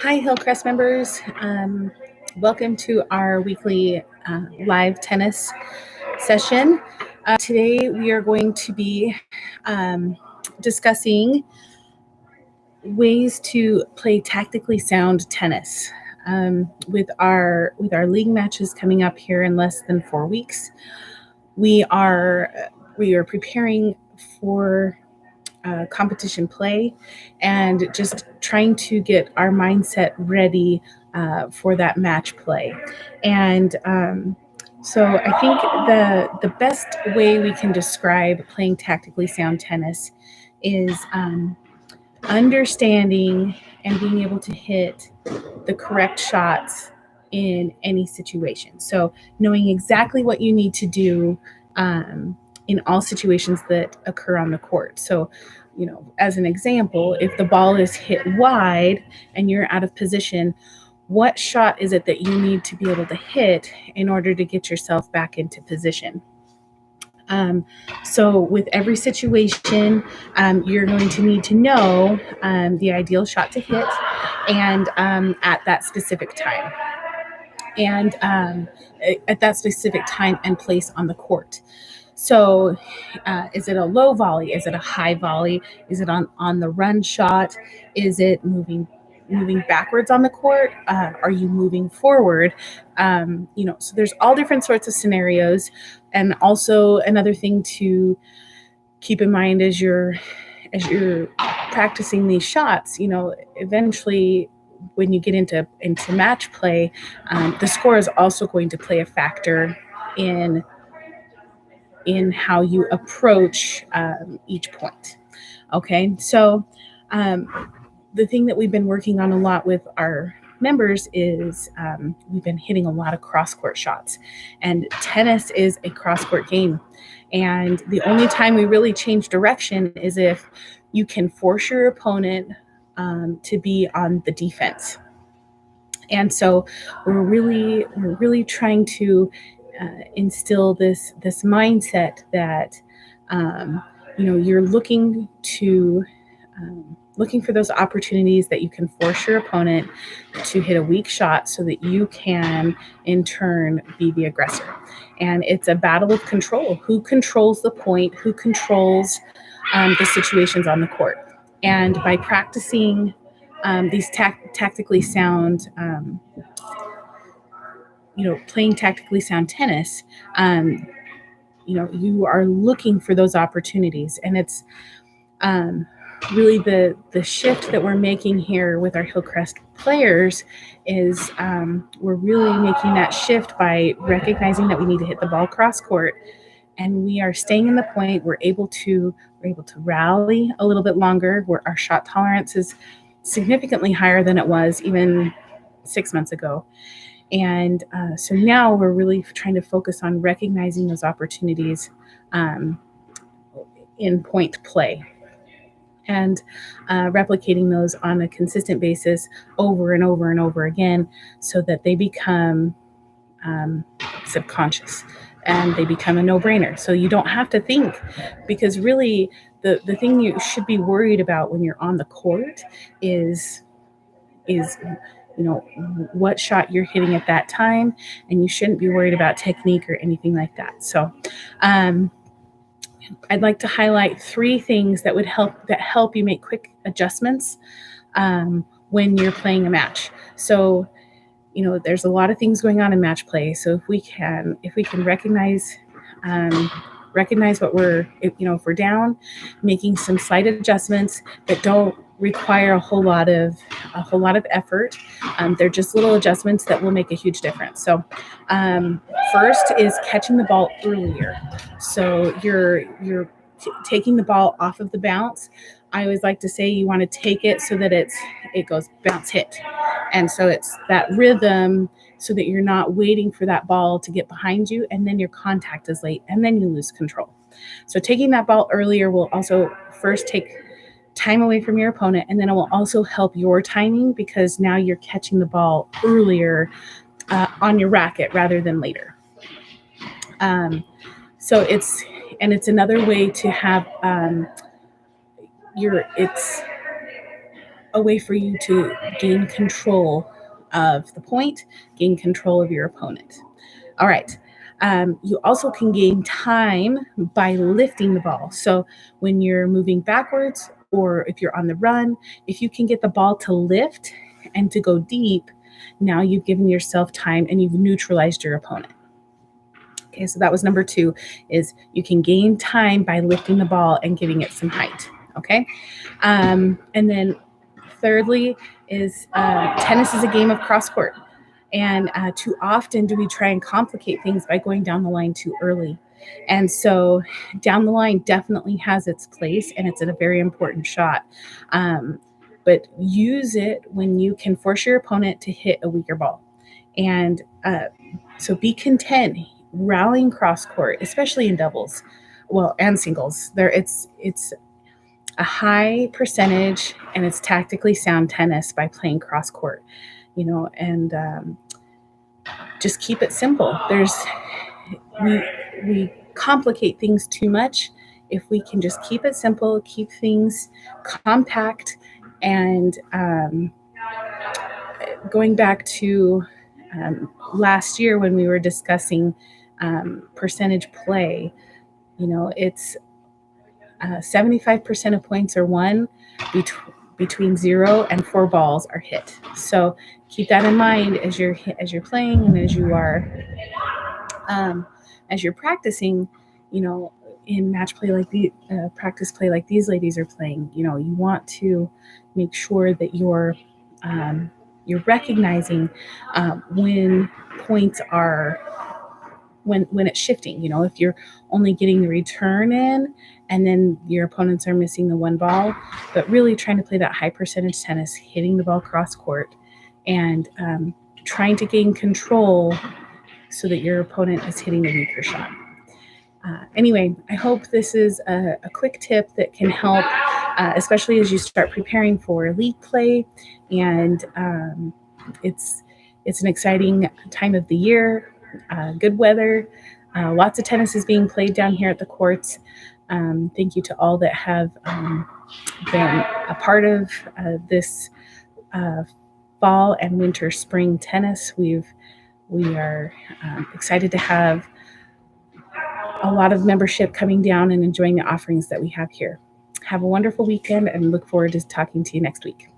Hi, Hillcrest members. Welcome to our weekly live tennis session. Today, we are going to be discussing ways to play tactically sound tennis. With our league matches coming up here in less than 4 weeks, we are preparing for competition play and just trying to get our mindset ready for that match play. And so I think the best way we can describe playing tactically sound tennis is understanding and being able to hit the correct shots in any situation. So knowing exactly what you need to do in all situations that occur on the court. So, as an example, if the ball is hit wide and you're out of position, what shot is it that you need to be able to hit in order to get yourself back into position? So with every situation, you're going to need to know the ideal shot to hit and at that specific time. And at that specific time and place on the court. So is it a low volley? Is it a high volley? Is it on the run shot? Is it moving backwards on the court? Are you moving forward? So there's all different sorts of scenarios. And also another thing to keep in mind as you're practicing these shots, eventually when you get into match play, the score is also going to play a factor in how you approach each point. Okay, so the thing that we've been working on a lot with our members is we've been hitting a lot of cross-court shots, and tennis is a cross-court game. And the only time we really change direction is if you can force your opponent to be on the defense. And so we're really trying to instill this mindset that you're looking for those opportunities that you can force your opponent to hit a weak shot so that you can in turn be the aggressor. And it's a battle of control. Who controls the point? Who controls the situations on the court? And by practicing these tactically sound, playing tactically sound tennis, you are looking for those opportunities. And it's really the shift that we're making here with our Hillcrest players is we're really making that shift by recognizing that we need to hit the ball cross court, and we are staying in the point. We're able to rally a little bit longer, where our shot tolerance is significantly higher than it was even 6 months ago. And so now we're really trying to focus on recognizing those opportunities in point play and replicating those on a consistent basis over and over and over again, so that they become subconscious and they become a no-brainer. So you don't have to think, because really the thing you should be worried about when you're on the court is what shot you're hitting at that time, and you shouldn't be worried about technique or anything like that. So I'd like to highlight 3 things that would help you make quick adjustments when you're playing a match. So, there's a lot of things going on in match play. So if we can recognize what if we're down, making some slight adjustments that don't require a whole lot of effort. They're just little adjustments that will make a huge difference. So first is catching the ball earlier. So you're taking the ball off of the bounce. I always like to say you want to take it so that it goes bounce hit. And so it's that rhythm, so that you're not waiting for that ball to get behind you, and then your contact is late, and then you lose control. So taking that ball earlier will also first take time away from your opponent, and then it will also help your timing, because now you're catching the ball earlier on your racket rather than later. So it's another way to have it's a way for you to gain control of the point, gain control of your opponent. All right. You also can gain time by lifting the ball. So when you're moving backwards or if you're on the run, if you can get the ball to lift and to go deep, now you've given yourself time and you've neutralized your opponent. Okay, so that was number 2, is you can gain time by lifting the ball and giving it some height. Okay, and then thirdly is tennis is a game of cross court. And too often do we try and complicate things by going down the line too early. And so down the line definitely has its place and it's a very important shot. But use it when you can force your opponent to hit a weaker ball. And so be content rallying cross court, especially in doubles, well, and singles. It's a high percentage and it's tactically sound tennis by playing cross court, and just keep it simple. We complicate things too much. If we can just keep it simple, keep things compact, and going back to last year when we were discussing percentage play, it's 75% of points are won between 0 and 4 balls are hit. So keep that in mind as you're playing and as you're practicing. In match play like the practice play like these ladies are playing, you want to make sure that you're recognizing when points are when it's shifting. If you're only getting the return in and then your opponents are missing the 1 ball, but really trying to play that high percentage tennis, hitting the ball cross court and trying to gain control so that your opponent is hitting the weaker shot. Anyway, I hope this is a quick tip that can help, especially as you start preparing for league play. And it's an exciting time of the year. Good weather, lots of tennis is being played down here at the courts. Thank you to all that have been a part of this fall and winter spring tennis. We are excited to have a lot of membership coming down and enjoying the offerings that we have here. Have a wonderful weekend and look forward to talking to you next week.